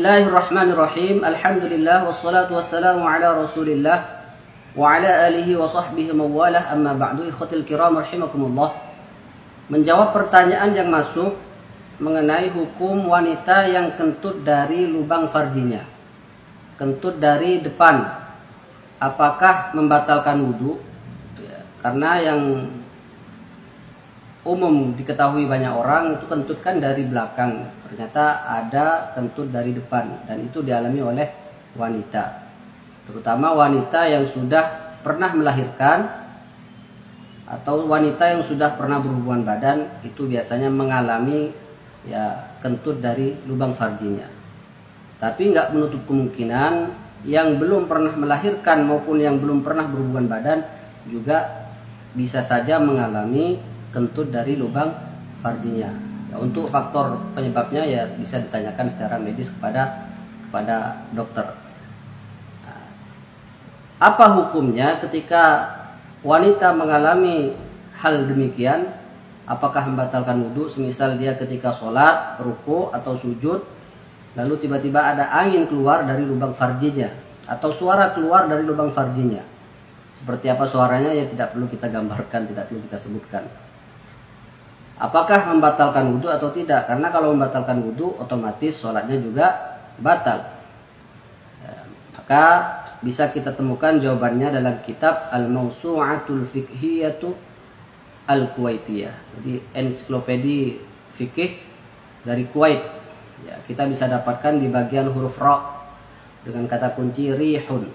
Bismillahirrahmanirrahim. Alhamdulillah wassalatu wassalamu ala Rasulillah wa ala alihi wa sahbihi mawalah, amma ba'du. Ikhwatil kiram rahimakumullah. Menjawab pertanyaan yang masuk mengenai hukum wanita yang kentut dari lubang farjinya. Kentut dari depan, apakah membatalkan wudu? Karena yang umum diketahui banyak orang itu kentut kan dari belakang, ternyata ada kentut dari depan, dan itu dialami oleh wanita, terutama wanita yang sudah pernah melahirkan atau wanita yang sudah pernah berhubungan badan, itu biasanya mengalami kentut dari lubang farjinya. Tapi nggak menutup kemungkinan yang belum pernah melahirkan maupun yang belum pernah berhubungan badan juga bisa saja mengalami kentut dari lubang farjinya. Untuk faktor penyebabnya bisa ditanyakan secara medis kepada dokter. Apa hukumnya ketika wanita mengalami hal demikian? Apakah membatalkan wudu? Semisal dia ketika sholat, ruku atau sujud, lalu tiba-tiba ada angin keluar dari lubang farjinya atau suara keluar dari lubang farjinya. Seperti apa suaranya tidak perlu kita gambarkan, tidak perlu kita sebutkan. Apakah membatalkan wudu atau tidak? Karena kalau membatalkan wudu, otomatis sholatnya juga batal. Maka bisa kita temukan jawabannya dalam kitab Al-Mawsu'atul Fiqhiyatu Al-Kuwaitiyah. Jadi ensiklopedi fikih dari Kuwait. Kita bisa dapatkan di bagian huruf ra dengan kata kunci rihun.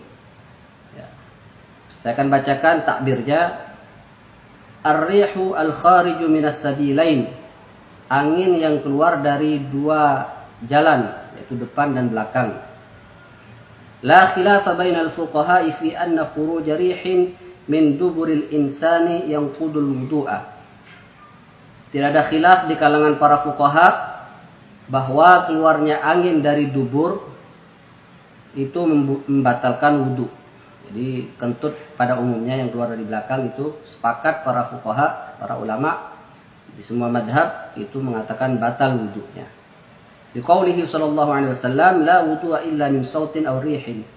Saya akan bacakan takbirnya. Ar-rihu al-khariju minas sabilain. Angin yang keluar dari dua jalan, yaitu depan dan belakang. La khilafa bainal fuqaha'i fi anna khuruj rihin min duburil insani yanqudul wudu'a. Tidak ada khilaf di kalangan para fuqaha bahwa keluarnya angin dari dubur itu membatalkan wudu. Jadi kentut pada umumnya yang keluar dari belakang itu sepakat para fuqaha, para ulama di semua madhab itu mengatakan batal wudunya. Di qaulihi sallallahu alaihi wasallam, la wudu'a illa min sautin aw rihin.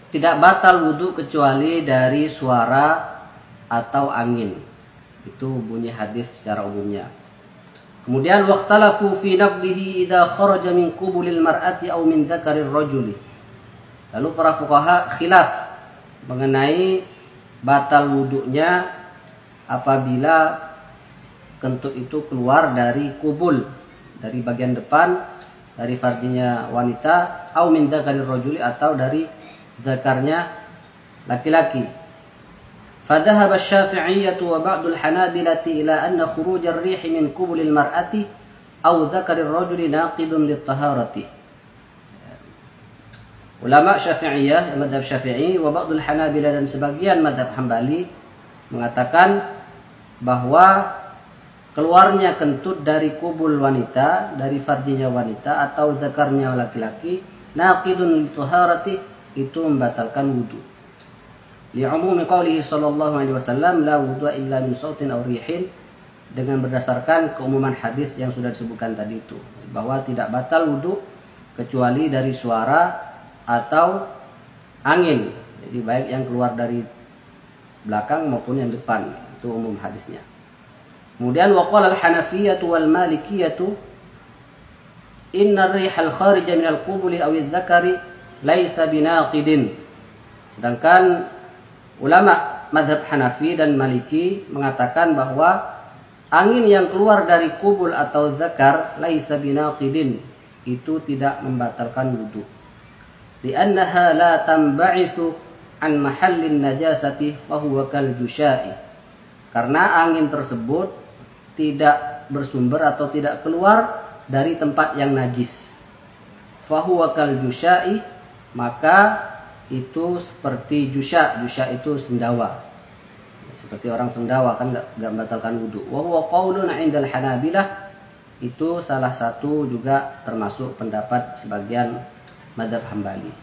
Tidak batal wudu kecuali dari suara atau angin. Itu bunyi hadis secara umumnya. Kemudian waqtalafu fi naqdihi idza kharaja min qubulil mar'ati aw min dzakarir rajuli. Lalu para fuqaha khilaf mengenai batal wudunya apabila kentut itu keluar dari kubul, dari bagian depan, dari farjinya wanita, au min dzakarir rajuli, atau dari zakarnya laki-laki. Fadhahaba asy-Syafi'iyyah wa ba'dul Hanabilati ila anna khuruj ar-rih min qubulil mar'ati au dzakarir rajuli naqidun lit-taharati. Ulama Syafi'iyah, madhab Syafi'i, wa ba'dul Hanabilah, dan sebagian madhab Hambali mengatakan bahwa keluarnya kentut dari kubul wanita, dari farjinya wanita atau zakarnya laki-laki, naqidun li-taharati, itu membatalkan wudu. Li'umumi qaulihi sallallahu alaihi wasallam, la wudu'a illa min sautin aw rihin, dengan berdasarkan keumuman hadis yang sudah disebutkan tadi itu, bahwa tidak batal wudu kecuali dari suara atau angin. Jadi baik yang keluar dari belakang maupun yang depan, itu umum hadisnya. Kemudian waqala al-Hanafiyyah wal Malikiyyah inna ar-rihal kharija min al-qubuli aw adh-dhakari laisa binaqidin. Sedangkan ulama mazhab Hanafi dan Maliki mengatakan bahwa angin yang keluar dari kubul atau zakar laisa binaqidin, itu tidak membatalkan wudu. Li'annaha la tanba'ithu an mahallin najasati fahuwa kal jusha'i. Karena angin tersebut tidak bersumber atau tidak keluar dari tempat yang najis. Fahuwa kal jusha'i, maka itu seperti jusha. Jusha itu sendawa. Seperti orang sendawa kan enggak membatalkan wudu. Wa huwa qaulun 'indal Hanabilah, itu salah satu juga termasuk pendapat sebagian mazhab Hambali.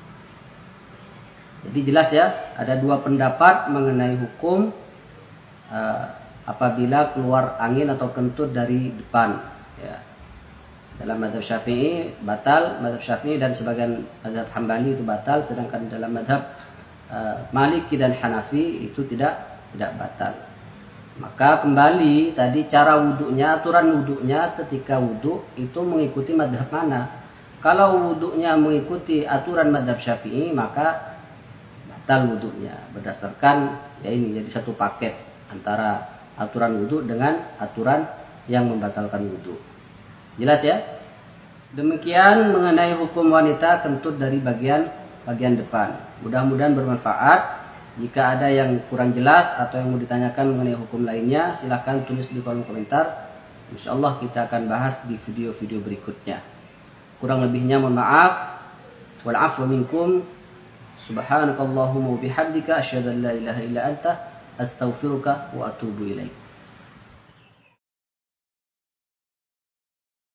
Jadi jelas ada dua pendapat mengenai hukum apabila keluar angin atau kentut dari depan. Dalam mazhab Syafi'i batal, mazhab Syafi'i dan sebagian mazhab Hambali itu batal, sedangkan dalam mazhab Maliki dan Hanafi itu tidak batal. Maka kembali tadi cara wudunya, aturan wudunya ketika wudu itu mengikuti mazhab mana. Kalau wudunya mengikuti aturan mazhab Syafi'i maka batal wudunya berdasarkan ya ini jadi satu paket antara aturan wudu dengan aturan yang membatalkan wudu. Jelas ya? Demikian mengenai hukum wanita kentut dari bagian depan. Mudah-mudahan bermanfaat. Jika ada yang kurang jelas atau yang mau ditanyakan mengenai hukum lainnya, silahkan tulis di kolom komentar. InsyaAllah kita akan bahas di video-video berikutnya. Kurang lebihnya mohon maaf. Wal afwa minkum. Subhanakallahumma wa bihamdika asyhadu an la ilaha illa anta astaghfiruka wa atubu ilaik.